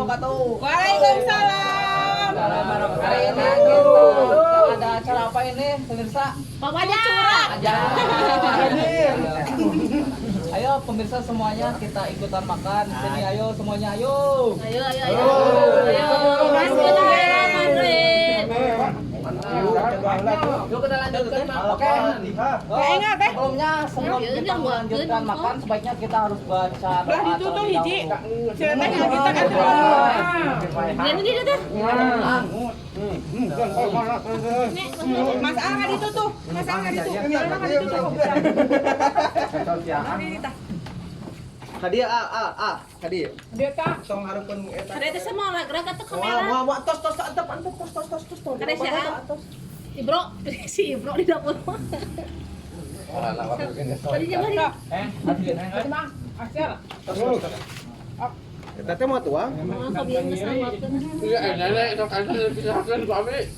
wabarakatuh. Waalaikumsalam. Hari ini kita ada acara apa ini, pemirsa? Papanya curang. Aja. Ayo pemirsa semuanya kita ikutan makan di sini. Ayo semuanya, ayo. Ayo. Mas Yuk kita lanjutkan. Oke. Ingat Sebelumnya sebelum kita melanjutkan makan, sebaiknya kita harus baca doa terlebih dahulu. Ceritanya kita kan Ini dia tuh. Mas A nggak ditutup. Mas A nggak ditutup. Nggak ditutup. Hadiah A. Hadiah. Dia tak. Tong hareupeun eta. Ada itu semua lah gerak ke kamera. Wah, tos antep tos. Ada siapa? Ibro, si Ibro di dapur. Tadi jangan dia. Mang, asyar. Eta teh mah tuang. Kau bilang sama kan. Iya, nenek sok anu dipisahkeun ku abi.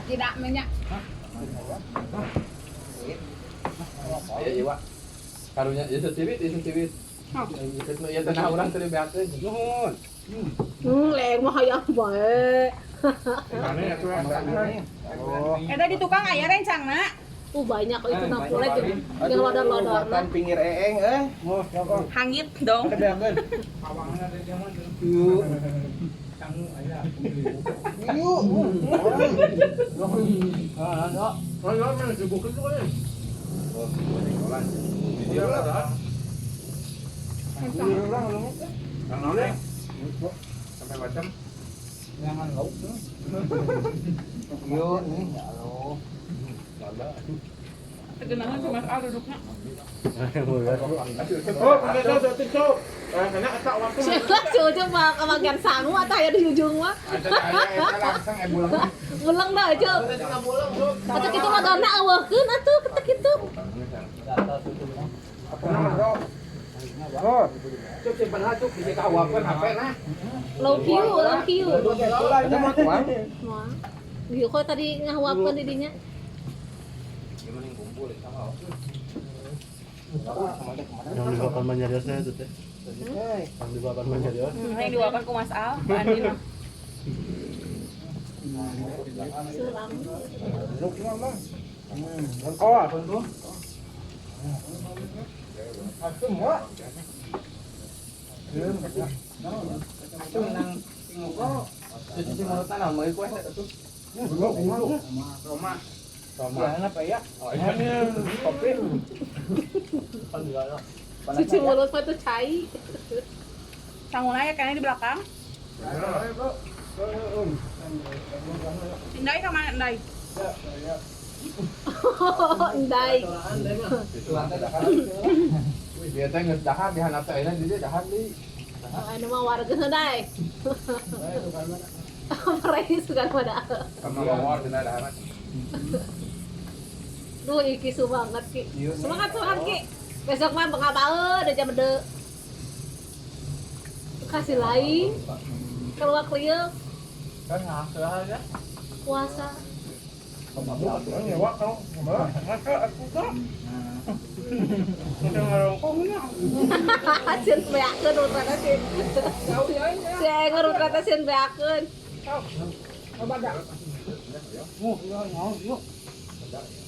Tidak minyak. Iya, iya, karunya ieu cibit. Ya tanah urang teh beakeun. Nuhun. Leng mah hayang bae. Mana ya tuh? Eta di tukang aya rencangna. Banyak itu na pula jeung lodar-lodar. Buatan pinggir eeng Hangit dong. Beakeun. Ayo, mana dibukeun tuh kan. Iya lah. Kang None. Sampai macam. Jangan lauk. Yo, ini halo. Kedenangan si Mas A duduknya. Oh, pemirsa detik sok. Karena eta waktu. Cucu mah ke bagian sangu atau aya di ujung mah. Eta langsung bulan. Ulang dah aja. Atau kitu lodorna eueuhkeun atuh ketek kitu. Oh. Cuk simpen cuk bisa kawakeun HP nah. Love you. Eta mah tuang. Wah. Ieu kok tadi ngahuapkeun di dinya. Gimana yang kumpul sama. Yang dibawakan Manjarios itu teh. Yang dibawakan Manjarios. Yang diwakan ku Mas A, Pak Andin. Sulam. Oh, tentu. Semua. Cuci mulut tanah mau ikut itu. Roma. Apa ya? Oh, ini kopi. Cuci mulut mah tuh cai. Sangunanya kayaknya di belakang. Indai ke mana Indai? Endai. Dia teh geus dahar di handap teh ini dia dahar di. Anu mah warga heudai. Mereka suka pada. Sama ngomor dina dahar. Duh, iki su banget ki. Semangat ki. Besok mah bengabaeun da jam 2. Kasih lain. Keluar krieu Kan ngasuh aja. puasa. Nyewa kau. Aku tuh. Udah ngerongkongnya. Sieun beakeun utrana sieun. Sieun utrana sieun beakeun.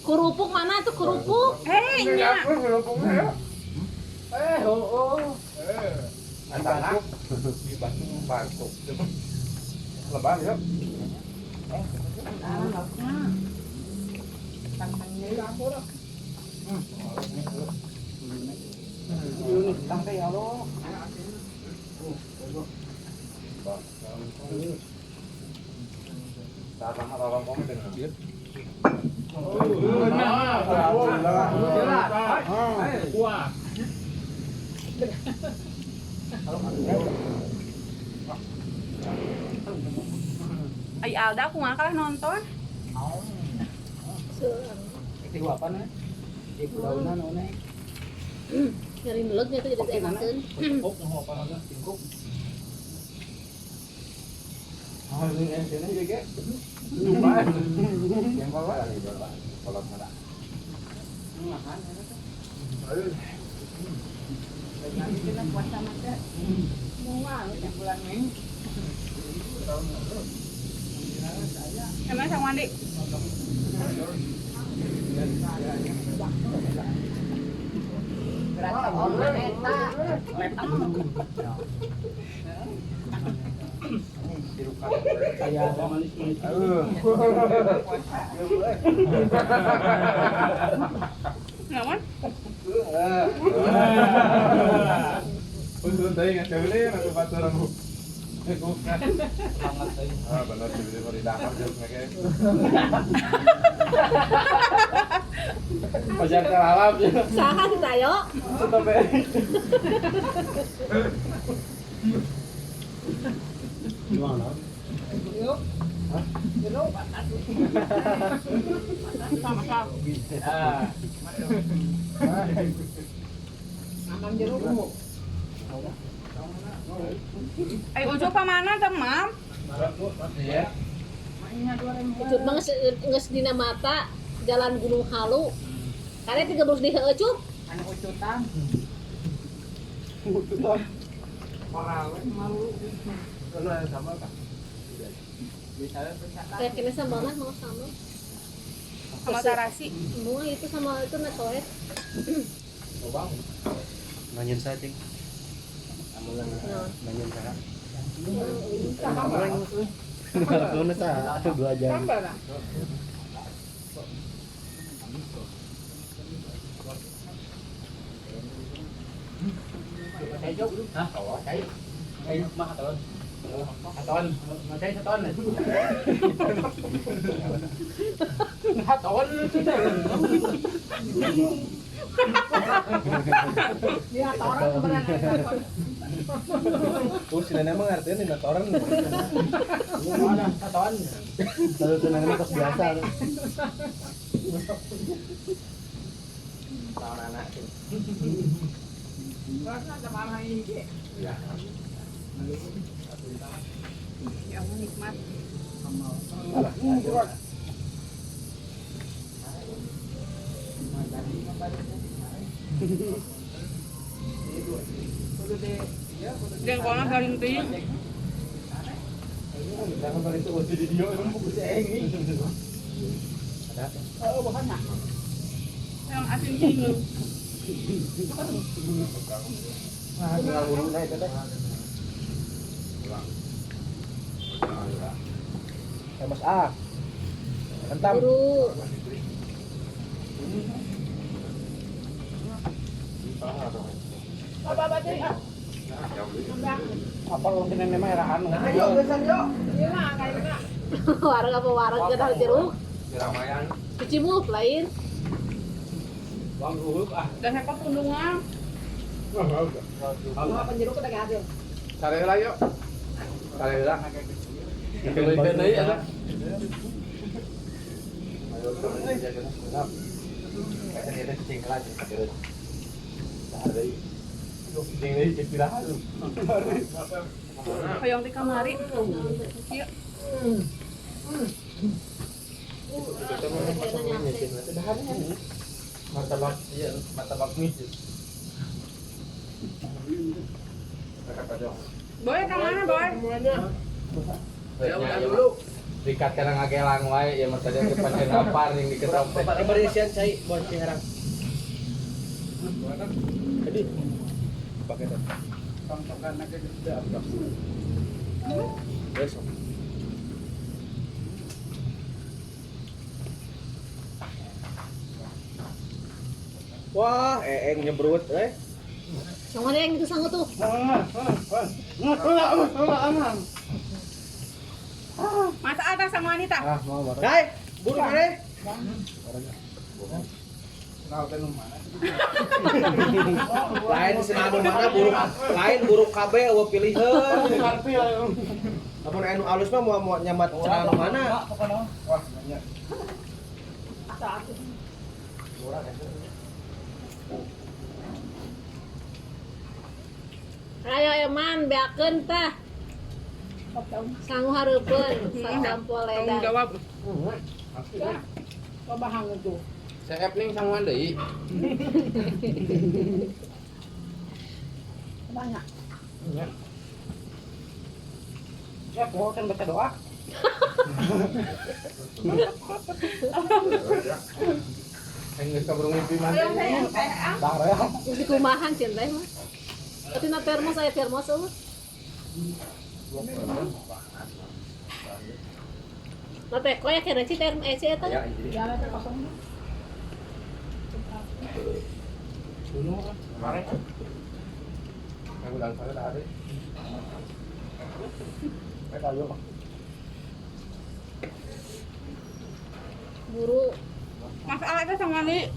Kerupuk mana tuh kerupuk? Nya. Anak di Bandung. Lebar ya. Ay Alda kumaha kalah nonton? Itu apa nih? Di daunan one. Nyari melegnya tuh jadi enakeun. Tingkuk mau apa lagi? Tingkuk. Ah, ini sini juga. Lumayan. Yang bawa kali bawa. Kalau ada. Makan. Emang sang mandi. Naman? Untuk tadi nggak cewek ya, nanti pacaran bu. Ah benar cewek mau didakar just kayak. Pacar teralap ya. Saha kita yo. Tetap ya. Gimana? Sama-sama. Ay, ujo pa mana teman? Iya. Ucut mah geus dina mata jalan Gunung Halu. Karena 13 di heueuh cup. Anak ucutan. Sama kan? Kayak kena sama lah mau sama. Sama tarasi. Semua itu sama itu netoet. Nanyain saya, Cing. Nanyain saya. Aku nasa, aku 2 jam. Saya jauh. Hah? Saya. Saya mah tahun. Tahun. Saya setahun. Tahun itu dah. Dia orang kemarin. Tuh si nenek mah ngertiin ini natoran. Tahun. Kalau si nenek kos biasa. Tahun anak. Ya Allah nikmat. Dan kalau galing tuh Jangan balik tuh di video itu buku ini. Oh, bukan nak. yang asin jinggung. Ah, tinggal burung naik teh. Mas A. Kentam. Guru. Apa lu nenek mah erahan? Ayo, besan yuk. Warung apa warung kita jeruk. Keramaian. Cuci mulut lain. Bang Uhuk ah. Dan hebat pundungan. Apa jeruk kita ada. Cari lah yuk. Cari lah. Ikan deui eta. Ayo teman jaga senap. Kayak ada cing lagi terus. Cari. Cing deui istirahat. Hoyong di kamari. Yuk. Martabak iya, martabak mie. Boy, kemana boy? Ya udah dulu. Dikat kana ngagelang wae ya mah tadi depan lapar yang diketok teh. Bapak berisian cai buat Ciherang. Jadi pakai teh. Besok. Wah, nyebrut Yang mana yang itu sanggup tuh? Masa atas sama wanita? Ah, mau bareng. Hai, buru mare. Lain senadu mana buruk, lain buruk KB eueuh piliheun. Lamun anu alus mah mau nyambat celana mana? Wah, banyak. Ayo eman beakeun tah. Sangu hareupeun, sacampur Tanggung ledan. jawab. Pabahang itu. Saya ning sanguan deui. Banyak. Iya. Ya, pohon kan baca doa. Enggak kabur mimpi mandi. Ayo saya. Tara ya. Di kumahan cinta mah. Tapi na termos aya termos eueuh. Na teh koe kira ci termos eta. Ya, jadi. Ya, ada kosong. Dulu kemarin. Yang udah sana ada. Kita yuk. Buru Mas Al itu sama nih.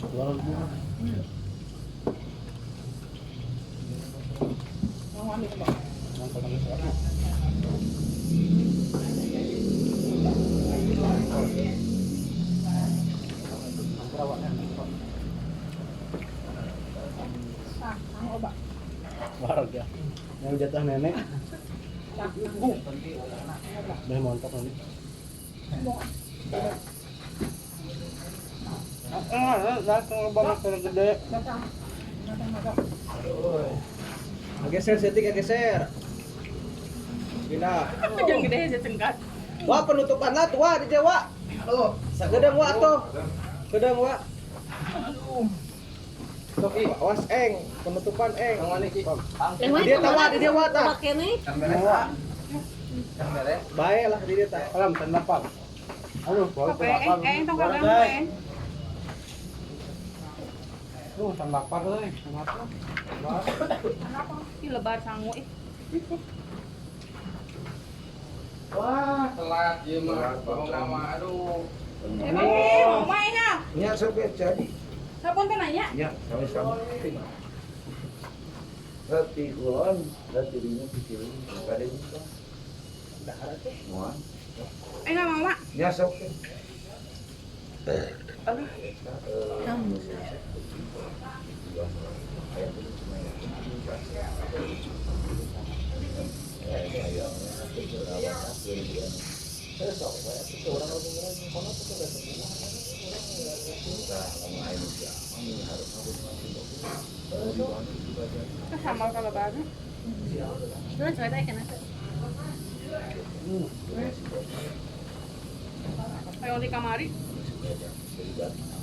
Barang ya. Yang jatah nenek. Udah montok nanti. Datang banget gede. Geser setik geser. Pindah. Yang gede aja cengkat. Wah penutupan lah tua di Jawa. Tuh, sagedeng wa tuh. Gedeng wa. Soki, Awas eng, penutupan eng. yang mana ki? yang mana Dia tawa di Jawa tah. Kene Yang beres. Yang beres. Bae lah di dia tah. Alam tendapan. Aduh, baru Kape, tong kadang kape. Tuh, tendapan euy. Kenapa? Ih lebar sangu ih. Wah, telat ieu mah. Bohong nama aduh. Emang mau main ya? Nya sok jadi. Sapun teh nanya. Nya sama-sama. Rati kulon, rati dirinya pikirin, nggak ada yang bisa. Semua, Enggak mau mak. Nya sok. Kesambal kalau baru. Nah, coba teh kena. Ayo di kamari.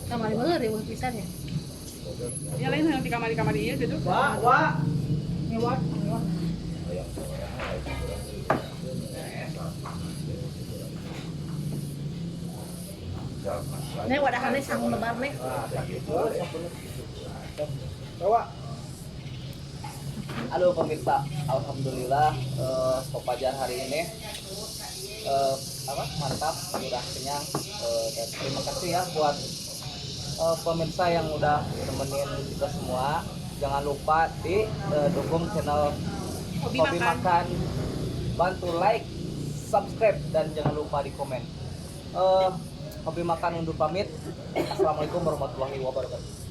Kamari bener ya pisan ya. Ya lain yang di kamari ieu gitu. Wa. Nyewat. Nek wadahane sang lebar nek. Bawa. Halo pemirsa, alhamdulillah Kopajar hari ini mantap, udah kenyang dan terima kasih ya buat pemirsa yang udah nemenin kita semua. Jangan lupa di dukung channel Hobi Hobi makan. Makan, bantu like, subscribe dan jangan lupa di komen. Hobi Makan undur pamit. Assalamualaikum warahmatullahi wabarakatuh.